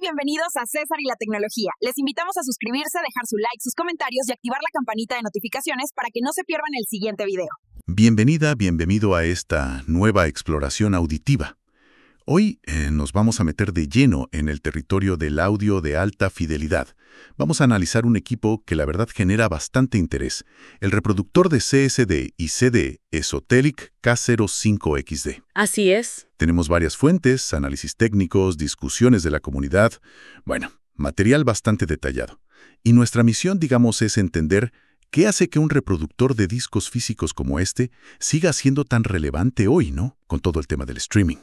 bienvenidos a César y la Tecnología. Les invitamos a suscribirse, dejar su like, sus comentarios y activar la campanita de notificaciones para que no se pierdan el siguiente video. Bienvenida, bienvenido a esta nueva exploración auditiva. Hoy nos vamos a meter de lleno en el territorio del audio de alta fidelidad. Vamos a analizar un equipo que la verdad genera bastante interés, el reproductor de CSD y CD Esoteric K05XD. Así es. Tenemos varias fuentes, análisis técnicos, discusiones de la comunidad, bueno, material bastante detallado. Y nuestra misión, digamos, es entender qué hace que un reproductor de discos físicos como este siga siendo tan relevante hoy, ¿no? Con todo el tema del streaming.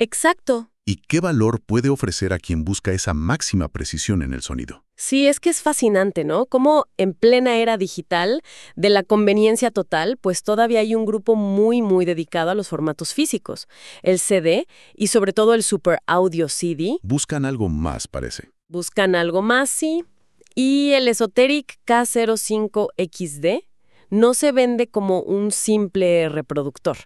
Exacto. ¿Y qué valor puede ofrecer a quien busca esa máxima precisión en el sonido? Sí, es que es fascinante, ¿no? Como en plena era digital, de la conveniencia total, pues todavía hay un grupo muy dedicado a los formatos físicos. El CD y sobre todo el Super Audio CD. Buscan algo más, parece. Buscan algo más, sí. Y el Esoteric K05XD no se vende como un simple reproductor.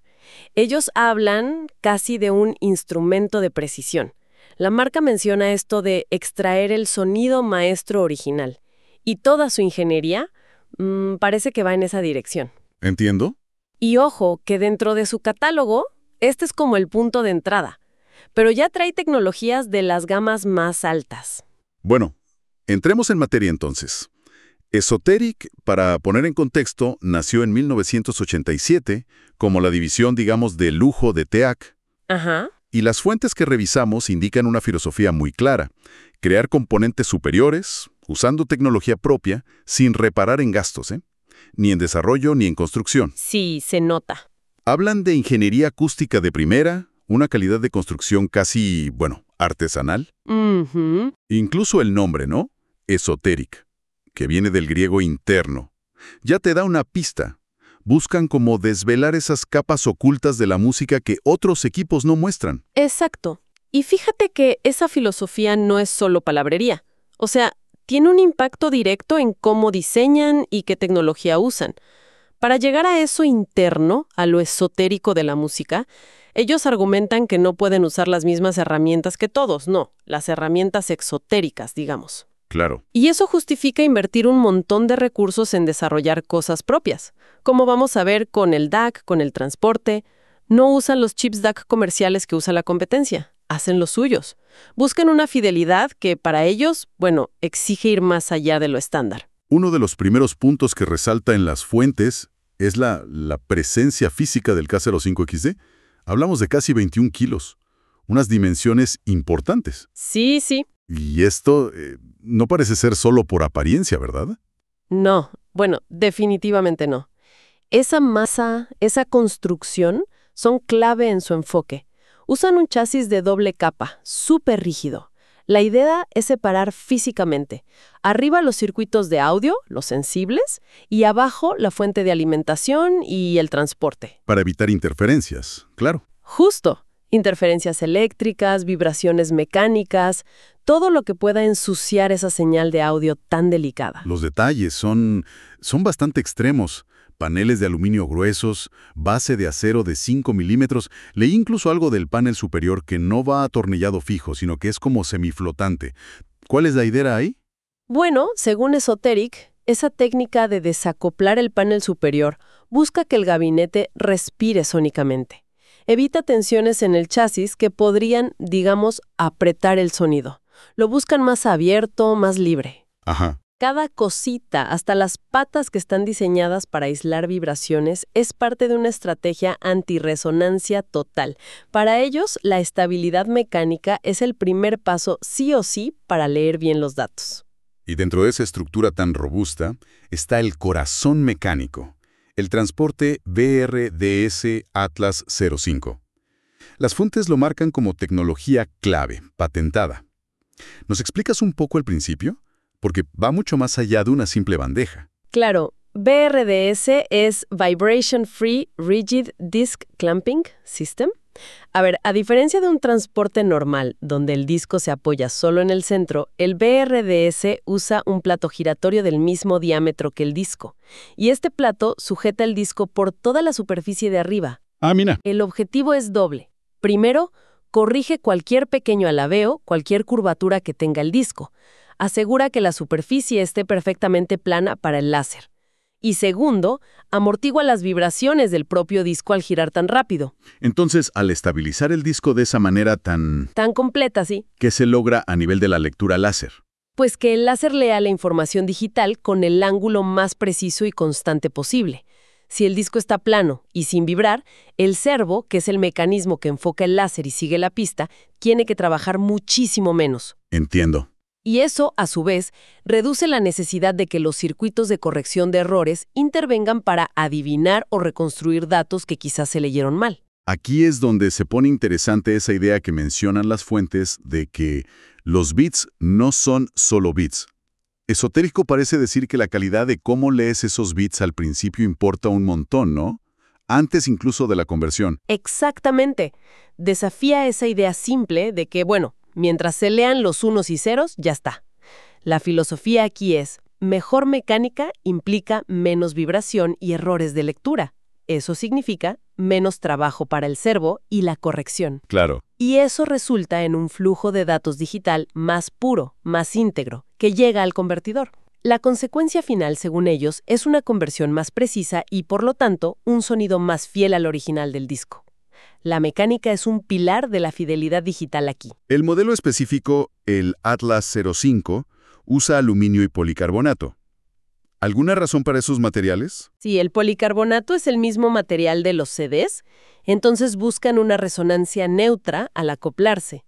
Ellos hablan casi de un instrumento de precisión. La marca menciona esto de extraer el sonido maestro original. Y toda su ingeniería parece que va en esa dirección. ¿Entiendo? Y ojo, que dentro de su catálogo, este es como el punto de entrada. Pero ya trae tecnologías de las gamas más altas. Bueno, entremos en materia entonces. Esoteric, para poner en contexto, nació en 1987 como la división, digamos, de lujo de TEAC. Ajá. Y las fuentes que revisamos indican una filosofía muy clara: crear componentes superiores, usando tecnología propia, sin reparar en gastos, ni en desarrollo ni en construcción. Sí, se nota. Hablan de ingeniería acústica de primera, una calidad de construcción casi, artesanal. Incluso el nombre, ¿no? Esoteric, que viene del griego interno, ya te da una pista. Buscan como desvelar esas capas ocultas de la música que otros equipos no muestran. Exacto. Y fíjate que esa filosofía no es solo palabrería. O sea, tiene un impacto directo en cómo diseñan y qué tecnología usan. Para llegar a eso interno, a lo esotérico de la música, ellos argumentan que no pueden usar las mismas herramientas que todos, no, las herramientas exotéricas, digamos. Claro. Y eso justifica invertir un montón de recursos en desarrollar cosas propias. Como vamos a ver con el DAC, con el transporte, no usan los chips DAC comerciales que usa la competencia, hacen los suyos. Buscan una fidelidad que para ellos, exige ir más allá de lo estándar. Uno de los primeros puntos que resalta en las fuentes es la presencia física del K05XD. Hablamos de casi 21 kilos, unas dimensiones importantes. Sí. Y esto no parece ser solo por apariencia, ¿verdad? No, definitivamente no. Esa masa, esa construcción, son clave en su enfoque. Usan un chasis de doble capa, súper rígido. La idea es separar físicamente. Arriba los circuitos de audio, los sensibles, y abajo la fuente de alimentación y el transporte. Para evitar interferencias, claro. Justo. Interferencias eléctricas, vibraciones mecánicas, todo lo que pueda ensuciar esa señal de audio tan delicada. Los detalles son bastante extremos. Paneles de aluminio gruesos, base de acero de 5 milímetros. Leí incluso algo del panel superior que no va atornillado fijo, sino que es como semiflotante. ¿Cuál es la idea ahí? Bueno, según Esoteric, esa técnica de desacoplar el panel superior busca que el gabinete respire sónicamente. Evita tensiones en el chasis que podrían, digamos, apretar el sonido. Lo buscan más abierto, más libre. Ajá. Cada cosita, hasta las patas que están diseñadas para aislar vibraciones, es parte de una estrategia antirresonancia total. Para ellos, la estabilidad mecánica es el primer paso sí o sí para leer bien los datos. Y dentro de esa estructura tan robusta está el corazón mecánico, el transporte BRDS Atlas 05. Las fuentes lo marcan como tecnología clave, patentada. ¿Nos explicas un poco el principio? Porque va mucho más allá de una simple bandeja. Claro, BRDS es Vibration Free Rigid Disc Clamping System. A diferencia de un transporte normal, donde el disco se apoya solo en el centro, el BRDS usa un plato giratorio del mismo diámetro que el disco. Y este plato sujeta el disco por toda la superficie de arriba. Ah, mira. El objetivo es doble. Primero, corrige cualquier pequeño alabeo, cualquier curvatura que tenga el disco. Asegura que la superficie esté perfectamente plana para el láser. Y segundo, amortigua las vibraciones del propio disco al girar tan rápido. Entonces, al estabilizar el disco de esa manera tan completa, sí. ¿qué se logra a nivel de la lectura láser? Pues que el láser lea la información digital con el ángulo más preciso y constante posible. Si el disco está plano y sin vibrar, el servo, que es el mecanismo que enfoca el láser y sigue la pista, tiene que trabajar muchísimo menos. Entiendo. Y eso, a su vez, reduce la necesidad de que los circuitos de corrección de errores intervengan para adivinar o reconstruir datos que quizás se leyeron mal. Aquí es donde se pone interesante esa idea que mencionan las fuentes de que los bits no son solo bits. Esotérico parece decir que la calidad de cómo lees esos bits al principio importa un montón, ¿no? Antes incluso de la conversión. Exactamente. Desafía esa idea simple de que, mientras se lean los unos y ceros, ya está. La filosofía aquí es, mejor mecánica implica menos vibración y errores de lectura. Eso significa menos trabajo para el servo y la corrección. Claro. Y eso resulta en un flujo de datos digital más puro, más íntegro, que llega al convertidor. La consecuencia final, según ellos, es una conversión más precisa y, por lo tanto, un sonido más fiel al original del disco. La mecánica es un pilar de la fidelidad digital aquí. El modelo específico, el Atlas 05, usa aluminio y policarbonato. ¿Alguna razón para esos materiales? Sí, el policarbonato es el mismo material de los CDs, entonces buscan una resonancia neutra al acoplarse.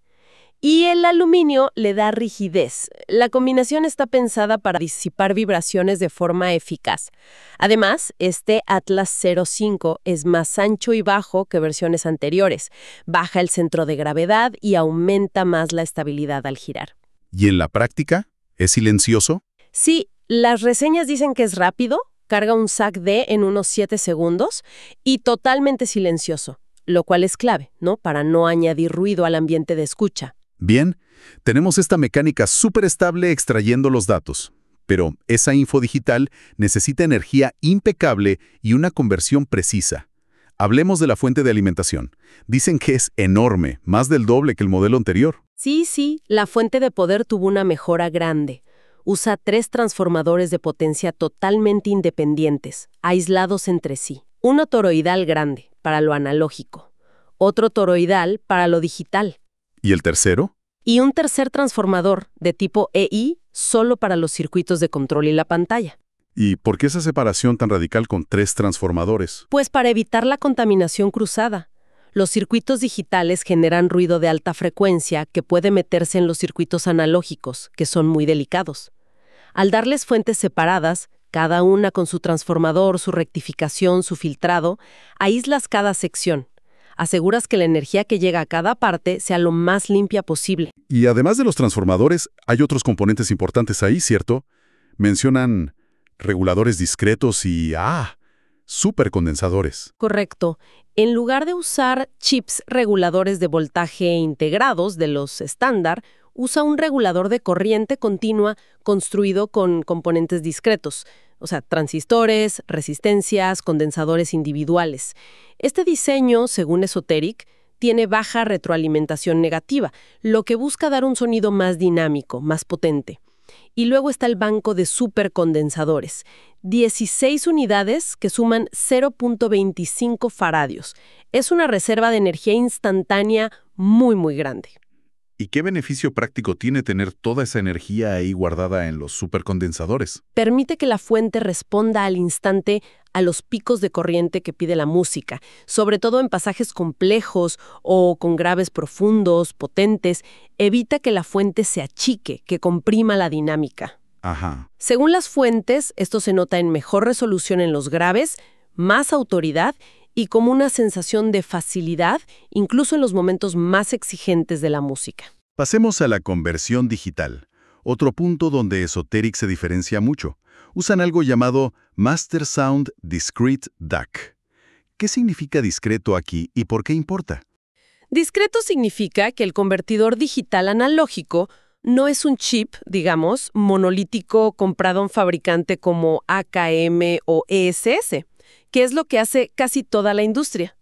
Y el aluminio le da rigidez. La combinación está pensada para disipar vibraciones de forma eficaz. Además, este Atlas 05 es más ancho y bajo que versiones anteriores. Baja el centro de gravedad y aumenta más la estabilidad al girar. ¿Y en la práctica? ¿Es silencioso? Sí, las reseñas dicen que es rápido, carga un SAC-D en unos 7 segundos y totalmente silencioso, lo cual es clave, ¿no? Para no añadir ruido al ambiente de escucha. Bien, tenemos esta mecánica súper estable extrayendo los datos, pero esa info digital necesita energía impecable y una conversión precisa. Hablemos de la fuente de alimentación. Dicen que es enorme, más del doble que el modelo anterior. Sí, la fuente de poder tuvo una mejora grande. Usa 3 transformadores de potencia totalmente independientes, aislados entre sí. Uno toroidal grande, para lo analógico. Otro toroidal para lo digital. ¿Y el tercero? Y un tercer transformador de tipo EI solo para los circuitos de control y la pantalla. ¿Y por qué esa separación tan radical con 3 transformadores? Pues para evitar la contaminación cruzada. Los circuitos digitales generan ruido de alta frecuencia que puede meterse en los circuitos analógicos, que son muy delicados. Al darles fuentes separadas, cada una con su transformador, su rectificación, su filtrado, aíslas cada sección. Aseguras que la energía que llega a cada parte sea lo más limpia posible. Y además de los transformadores, hay otros componentes importantes ahí, ¿cierto? Mencionan reguladores discretos y, supercondensadores. Correcto. En lugar de usar chips reguladores de voltaje integrados de los estándar, usa un regulador de corriente continua construido con componentes discretos, o sea, transistores, resistencias, condensadores individuales. Este diseño, según Esoteric, tiene baja retroalimentación negativa, lo que busca dar un sonido más dinámico, más potente. Y luego está el banco de supercondensadores, 16 unidades que suman 0.25 faradios. Es una reserva de energía instantánea muy, muy grande. ¿Y qué beneficio práctico tiene tener toda esa energía ahí guardada en los supercondensadores? Permite que la fuente responda al instante a los picos de corriente que pide la música, sobre todo en pasajes complejos o con graves profundos, potentes. Evita que la fuente se achique, que comprima la dinámica. Ajá. Según las fuentes, esto se nota en mejor resolución en los graves, más autoridad y como una sensación de facilidad, incluso en los momentos más exigentes de la música. Pasemos a la conversión digital, otro punto donde Esoteric se diferencia mucho. Usan algo llamado Master Sound Discrete DAC. ¿Qué significa discreto aquí y por qué importa? Discreto significa que el convertidor digital analógico no es un chip, digamos, monolítico comprado a un fabricante como AKM o ESS, que es lo que hace casi toda la industria.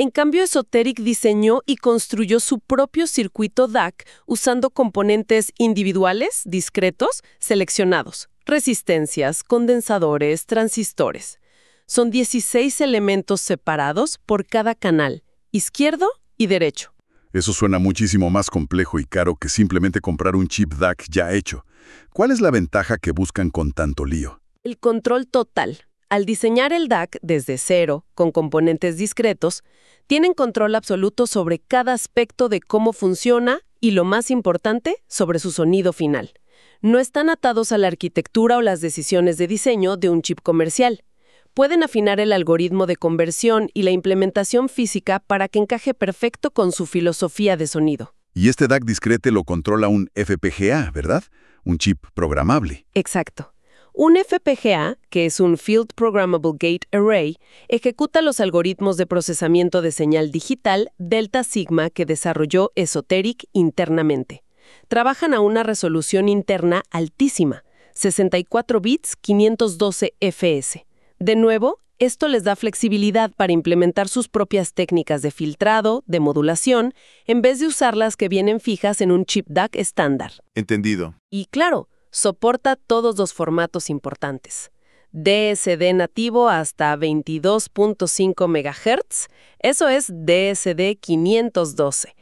En cambio, Esoteric diseñó y construyó su propio circuito DAC usando componentes individuales, discretos, seleccionados, resistencias, condensadores, transistores. Son 16 elementos separados por cada canal, izquierdo y derecho. Eso suena muchísimo más complejo y caro que simplemente comprar un chip DAC ya hecho. ¿Cuál es la ventaja que buscan con tanto lío? El control total. Al diseñar el DAC desde cero, con componentes discretos, tienen control absoluto sobre cada aspecto de cómo funciona y, lo más importante, sobre su sonido final. No están atados a la arquitectura o las decisiones de diseño de un chip comercial. Pueden afinar el algoritmo de conversión y la implementación física para que encaje perfecto con su filosofía de sonido. Y este DAC discrete lo controla un FPGA, ¿verdad? Un chip programable. Exacto. Un FPGA, que es un Field Programmable Gate Array, ejecuta los algoritmos de procesamiento de señal digital Delta Sigma que desarrolló Esoteric internamente. Trabajan a una resolución interna altísima, 64 bits, 512 fps. De nuevo, esto les da flexibilidad para implementar sus propias técnicas de filtrado, de modulación, en vez de usar las que vienen fijas en un chip DAC estándar. Entendido. Y claro, soporta todos los formatos importantes. DSD nativo hasta 22.5 MHz, eso es DSD 512.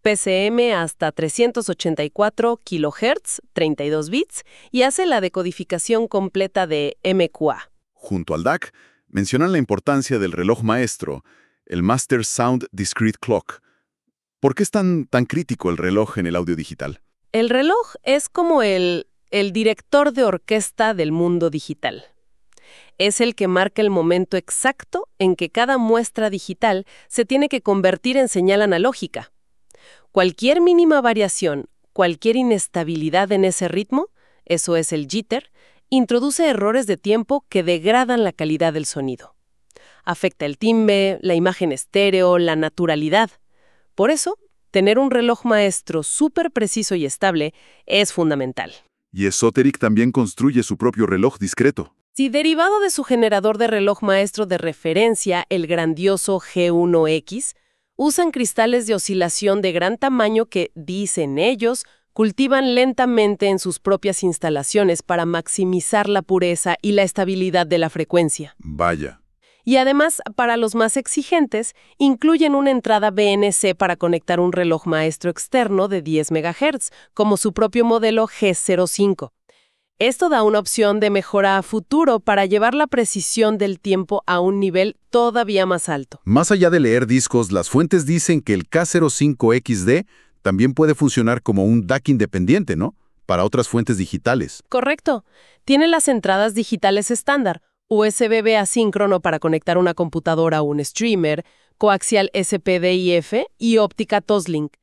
PCM hasta 384 kHz, 32 bits, y hace la decodificación completa de MQA. Junto al DAC, mencionan la importancia del reloj maestro, el Master Sound Discrete Clock. ¿Por qué es tan crítico el reloj en el audio digital? El reloj es como el director de orquesta del mundo digital. Es el que marca el momento exacto en que cada muestra digital se tiene que convertir en señal analógica. Cualquier mínima variación, cualquier inestabilidad en ese ritmo, eso es el jitter, introduce errores de tiempo que degradan la calidad del sonido. Afecta el timbre, la imagen estéreo, la naturalidad. Por eso, tener un reloj maestro súper preciso y estable es fundamental. Y Esoteric también construye su propio reloj discreto. Si derivado de su generador de reloj maestro de referencia, el grandioso G1X, usan cristales de oscilación de gran tamaño que, dicen ellos, cultivan lentamente en sus propias instalaciones para maximizar la pureza y la estabilidad de la frecuencia. Vaya. Y además, para los más exigentes, incluyen una entrada BNC para conectar un reloj maestro externo de 10 MHz, como su propio modelo G05. Esto da una opción de mejora a futuro para llevar la precisión del tiempo a un nivel todavía más alto. Más allá de leer discos, las fuentes dicen que el K05XD también puede funcionar como un DAC independiente, ¿no? Para otras fuentes digitales. Correcto. Tiene las entradas digitales estándar, USB asíncrono para conectar una computadora o un streamer, coaxial SPDIF y óptica Toslink.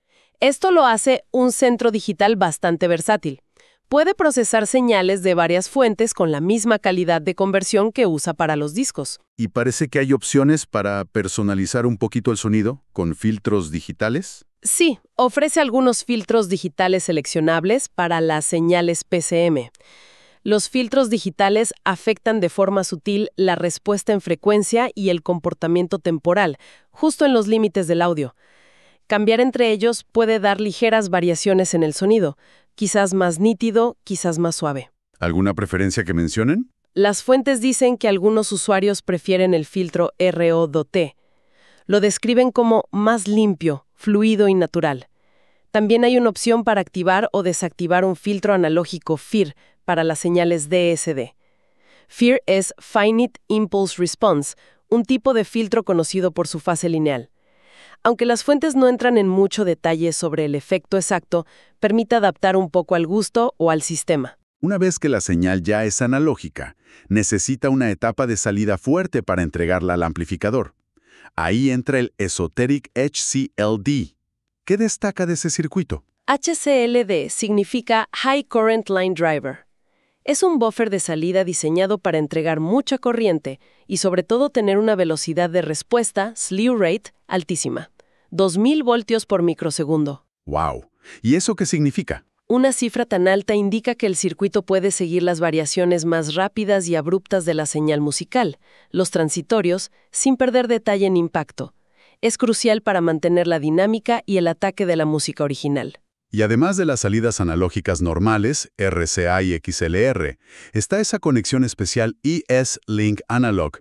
Esto lo hace un centro digital bastante versátil. Puede procesar señales de varias fuentes con la misma calidad de conversión que usa para los discos. Y parece que hay opciones para personalizar un poquito el sonido con filtros digitales. Sí, ofrece algunos filtros digitales seleccionables para las señales PCM. Los filtros digitales afectan de forma sutil la respuesta en frecuencia y el comportamiento temporal, justo en los límites del audio. Cambiar entre ellos puede dar ligeras variaciones en el sonido, quizás más nítido, quizás más suave. ¿Alguna preferencia que mencionen? Las fuentes dicen que algunos usuarios prefieren el filtro RODT. Lo describen como más limpio, fluido y natural. También hay una opción para activar o desactivar un filtro analógico FIR para las señales DSD. FIR es Finite Impulse Response, un tipo de filtro conocido por su fase lineal. Aunque las fuentes no entran en mucho detalle sobre el efecto exacto, permite adaptar un poco al gusto o al sistema. Una vez que la señal ya es analógica, necesita una etapa de salida fuerte para entregarla al amplificador. Ahí entra el Esoteric HCLD. ¿Qué destaca de ese circuito? HCLD significa High Current Line Driver. Es un buffer de salida diseñado para entregar mucha corriente y sobre todo tener una velocidad de respuesta, slew rate, altísima. 2000 voltios por microsegundo. ¡Wow! ¿Y eso qué significa? Una cifra tan alta indica que el circuito puede seguir las variaciones más rápidas y abruptas de la señal musical, los transitorios, sin perder detalle en impacto. Es crucial para mantener la dinámica y el ataque de la música original. Y además de las salidas analógicas normales, RCA y XLR, está esa conexión especial ES-Link Analog.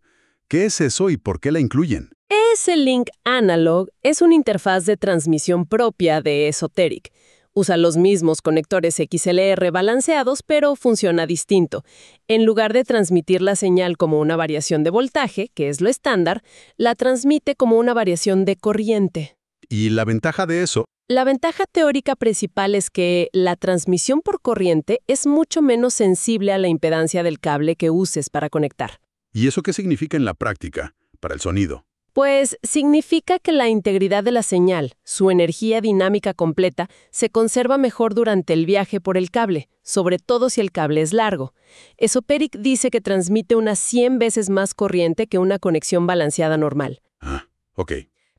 ¿Qué es eso y por qué la incluyen? ES-Link Analog es una interfaz de transmisión propia de Esoteric. Usa los mismos conectores XLR balanceados, pero funciona distinto. En lugar de transmitir la señal como una variación de voltaje, que es lo estándar, la transmite como una variación de corriente. ¿Y la ventaja de eso? La ventaja teórica principal es que la transmisión por corriente es mucho menos sensible a la impedancia del cable que uses para conectar. ¿Y eso qué significa en la práctica, para el sonido? Pues significa que la integridad de la señal, su energía dinámica completa, se conserva mejor durante el viaje por el cable, sobre todo si el cable es largo. Esoteric dice que transmite unas 100 veces más corriente que una conexión balanceada normal. Ah, ok.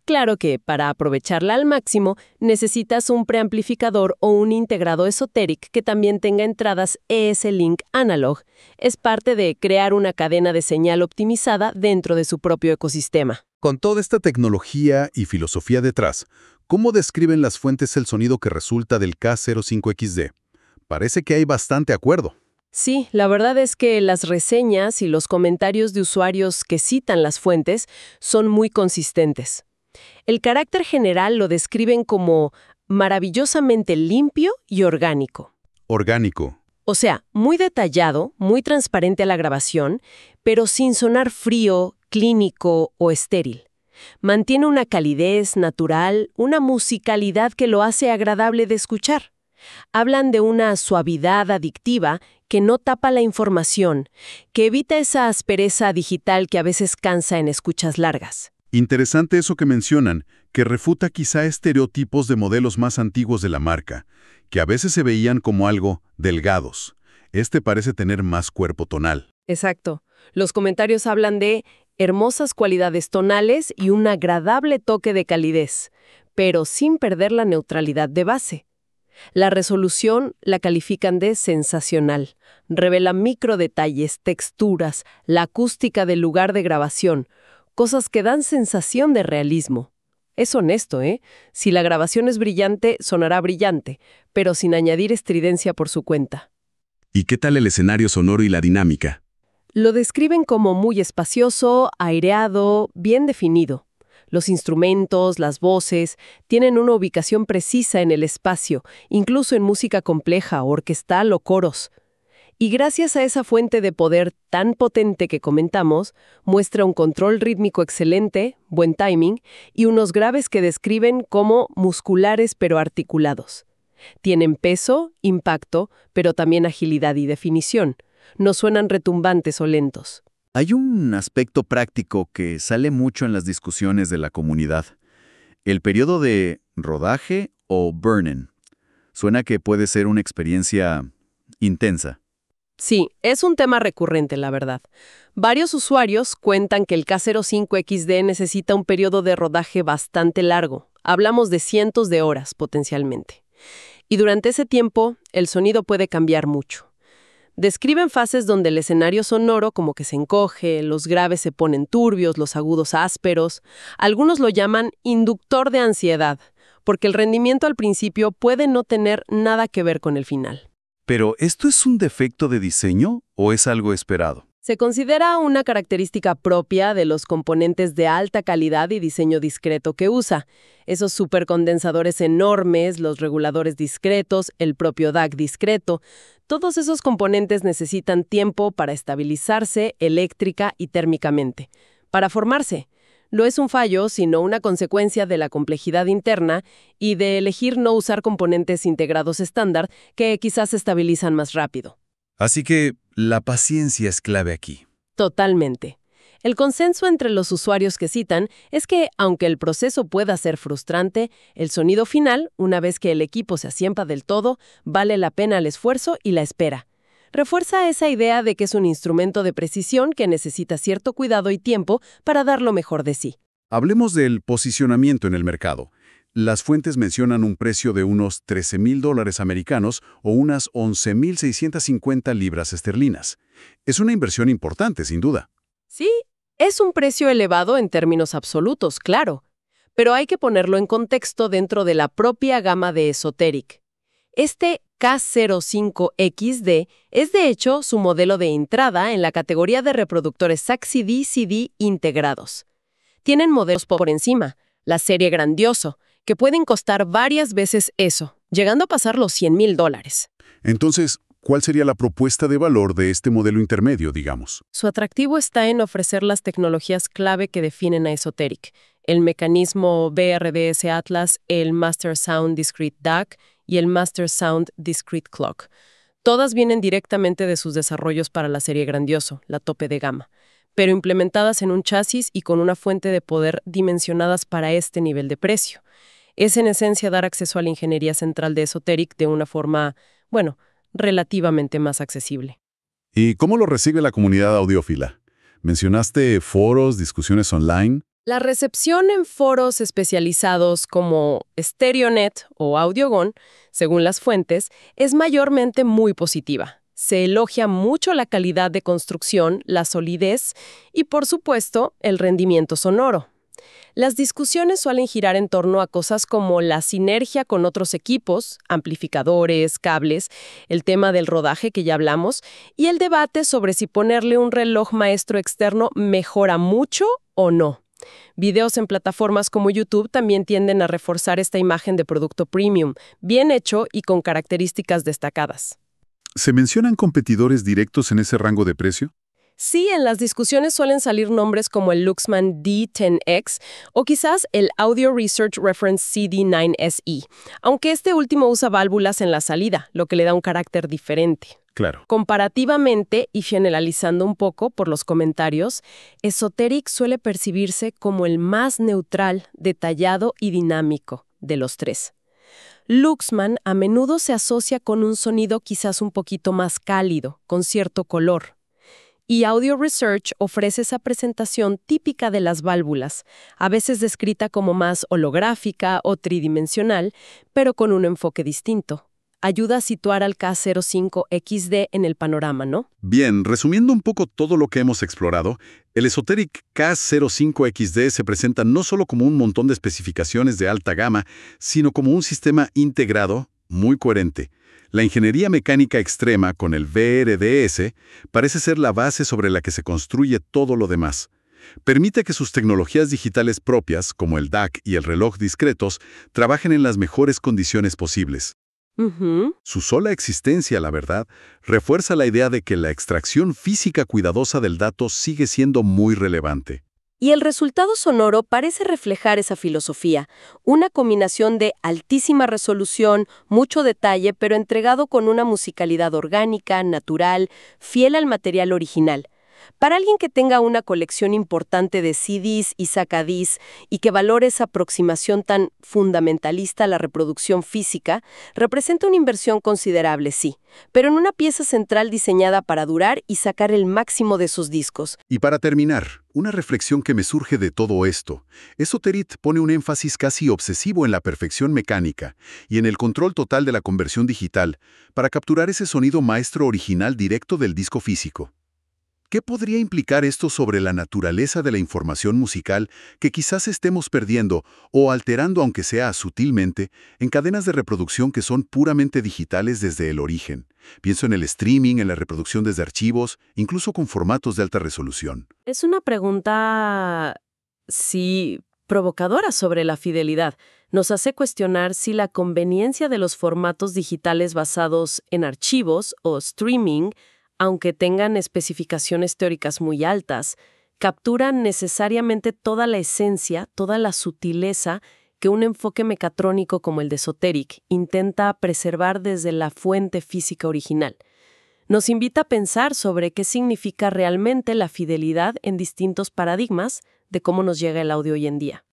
Claro que, para aprovecharla al máximo, necesitas un preamplificador o un integrado Esoteric que también tenga entradas ES-Link Analog. Es parte de crear una cadena de señal optimizada dentro de su propio ecosistema. Con toda esta tecnología y filosofía detrás, ¿cómo describen las fuentes el sonido que resulta del K05XD? Parece que hay bastante acuerdo. Sí, la verdad es que las reseñas y los comentarios de usuarios que citan las fuentes son muy consistentes. El carácter general lo describen como maravillosamente limpio y orgánico. Orgánico. O sea, muy detallado, muy transparente a la grabación, pero sin sonar frío, clínico o estéril. Mantiene una calidez natural, una musicalidad que lo hace agradable de escuchar. Hablan de una suavidad adictiva que no tapa la información, que evita esa aspereza digital que a veces cansa en escuchas largas. Interesante eso que mencionan, que refuta quizá estereotipos de modelos más antiguos de la marca, que a veces se veían como algo delgados. Este parece tener más cuerpo tonal. Exacto. Los comentarios hablan de hermosas cualidades tonales y un agradable toque de calidez, pero sin perder la neutralidad de base. La resolución la califican de sensacional. Revela microdetalles, texturas, la acústica del lugar de grabación, cosas que dan sensación de realismo. Es honesto, ¿eh? Si la grabación es brillante, sonará brillante, pero sin añadir estridencia por su cuenta. ¿Y qué tal el escenario sonoro y la dinámica? Lo describen como muy espacioso, aireado, bien definido. Los instrumentos, las voces, tienen una ubicación precisa en el espacio, incluso en música compleja, orquestal o coros. Y gracias a esa fuente de poder tan potente que comentamos, muestra un control rítmico excelente, buen timing, y unos graves que describen como musculares pero articulados. Tienen peso, impacto, pero también agilidad y definición. No suenan retumbantes o lentos. Hay un aspecto práctico que sale mucho en las discusiones de la comunidad. El periodo de rodaje o burn-in. Suena que puede ser una experiencia intensa. Sí, es un tema recurrente, la verdad. Varios usuarios cuentan que el K05XD necesita un periodo de rodaje bastante largo. Hablamos de cientos de horas, potencialmente. Y durante ese tiempo, el sonido puede cambiar mucho. Describen fases donde el escenario sonoro como que se encoge, los graves se ponen turbios, los agudos ásperos. Algunos lo llaman inductor de ansiedad, porque el rendimiento al principio puede no tener nada que ver con el final. ¿Pero esto es un defecto de diseño o es algo esperado? Se considera una característica propia de los componentes de alta calidad y diseño discreto que usa. Esos supercondensadores enormes, los reguladores discretos, el propio DAC discreto. Todos esos componentes necesitan tiempo para estabilizarse eléctrica y térmicamente, para formarse. No es un fallo, sino una consecuencia de la complejidad interna y de elegir no usar componentes integrados estándar que quizás se estabilizan más rápido. Así que la paciencia es clave aquí. Totalmente. El consenso entre los usuarios que citan es que, aunque el proceso pueda ser frustrante, el sonido final, una vez que el equipo se asienta del todo, vale la pena el esfuerzo y la espera. Refuerza esa idea de que es un instrumento de precisión que necesita cierto cuidado y tiempo para dar lo mejor de sí. Hablemos del posicionamiento en el mercado. Las fuentes mencionan un precio de unos $13,000 americanos o unas 11,650 libras esterlinas. Es una inversión importante, sin duda. Sí, es un precio elevado en términos absolutos, claro. pero hay que ponerlo en contexto dentro de la propia gama de Esoteric. Este K05XD es de hecho su modelo de entrada en la categoría de reproductores SAC-CD integrados. Tienen modelos por encima, la serie Grandioso, que pueden costar varias veces eso, llegando a pasar los $100,000. Entonces, ¿cuál sería la propuesta de valor de este modelo intermedio, digamos? Su atractivo está en ofrecer las tecnologías clave que definen a Esoteric, el mecanismo BRDS Atlas, el Master Sound Discrete DAC y el Master Sound Discrete Clock. Todas vienen directamente de sus desarrollos para la serie Grandioso, la tope de gama, pero implementadas en un chasis y con una fuente de poder dimensionadas para este nivel de precio. Es en esencia dar acceso a la ingeniería central de Esoteric de una forma, relativamente más accesible. ¿Y cómo lo recibe la comunidad audiófila? ¿Mencionaste foros, discusiones online? La recepción en foros especializados como StereoNet o AudioGone, según las fuentes, es mayormente muy positiva. Se elogia mucho la calidad de construcción, la solidez y, por supuesto, el rendimiento sonoro. Las discusiones suelen girar en torno a cosas como la sinergia con otros equipos, amplificadores, cables, el tema del rodaje que ya hablamos, y el debate sobre si ponerle un reloj maestro externo mejora mucho o no. Videos en plataformas como YouTube también tienden a reforzar esta imagen de producto premium, bien hecho y con características destacadas. ¿Se mencionan competidores directos en ese rango de precio? Sí, en las discusiones suelen salir nombres como el Luxman D10X o quizás el Audio Research Reference CD9SE, aunque este último usa válvulas en la salida, lo que le da un carácter diferente. Claro. Comparativamente, y generalizando un poco por los comentarios, Esoteric suele percibirse como el más neutral, detallado y dinámico de los tres. Luxman a menudo se asocia con un sonido quizás un poquito más cálido, con cierto color. Y Audio Research ofrece esa presentación típica de las válvulas, a veces descrita como más holográfica o tridimensional, pero con un enfoque distinto. Ayuda a situar al K05XD en el panorama, ¿no? Bien, resumiendo un poco todo lo que hemos explorado, el Esoteric K05XD se presenta no solo como un montón de especificaciones de alta gama, sino como un sistema integrado, muy coherente. La ingeniería mecánica extrema con el VRDS parece ser la base sobre la que se construye todo lo demás. Permite que sus tecnologías digitales propias, como el DAC y el reloj discretos, trabajen en las mejores condiciones posibles. Su sola existencia, la verdad, refuerza la idea de que la extracción física cuidadosa del dato sigue siendo muy relevante. Y el resultado sonoro parece reflejar esa filosofía, una combinación de altísima resolución, mucho detalle, pero entregado con una musicalidad orgánica, natural, fiel al material original. Para alguien que tenga una colección importante de CDs y sacadís y que valore esa aproximación tan fundamentalista a la reproducción física, representa una inversión considerable, sí, pero en una pieza central diseñada para durar y sacar el máximo de sus discos. Y para terminar, una reflexión que me surge de todo esto. Esoteric pone un énfasis casi obsesivo en la perfección mecánica y en el control total de la conversión digital para capturar ese sonido maestro original directo del disco físico. ¿Qué podría implicar esto sobre la naturaleza de la información musical que quizás estemos perdiendo o alterando, aunque sea sutilmente, en cadenas de reproducción que son puramente digitales desde el origen? Pienso en el streaming, en la reproducción desde archivos, incluso con formatos de alta resolución. Es una pregunta, sí, provocadora sobre la fidelidad. Nos hace cuestionar si la conveniencia de los formatos digitales basados en archivos o streaming, aunque tengan especificaciones teóricas muy altas, capturan necesariamente toda la esencia, toda la sutileza que un enfoque mecatrónico como el de Esoteric intenta preservar desde la fuente física original. Nos invita a pensar sobre qué significa realmente la fidelidad en distintos paradigmas de cómo nos llega el audio hoy en día.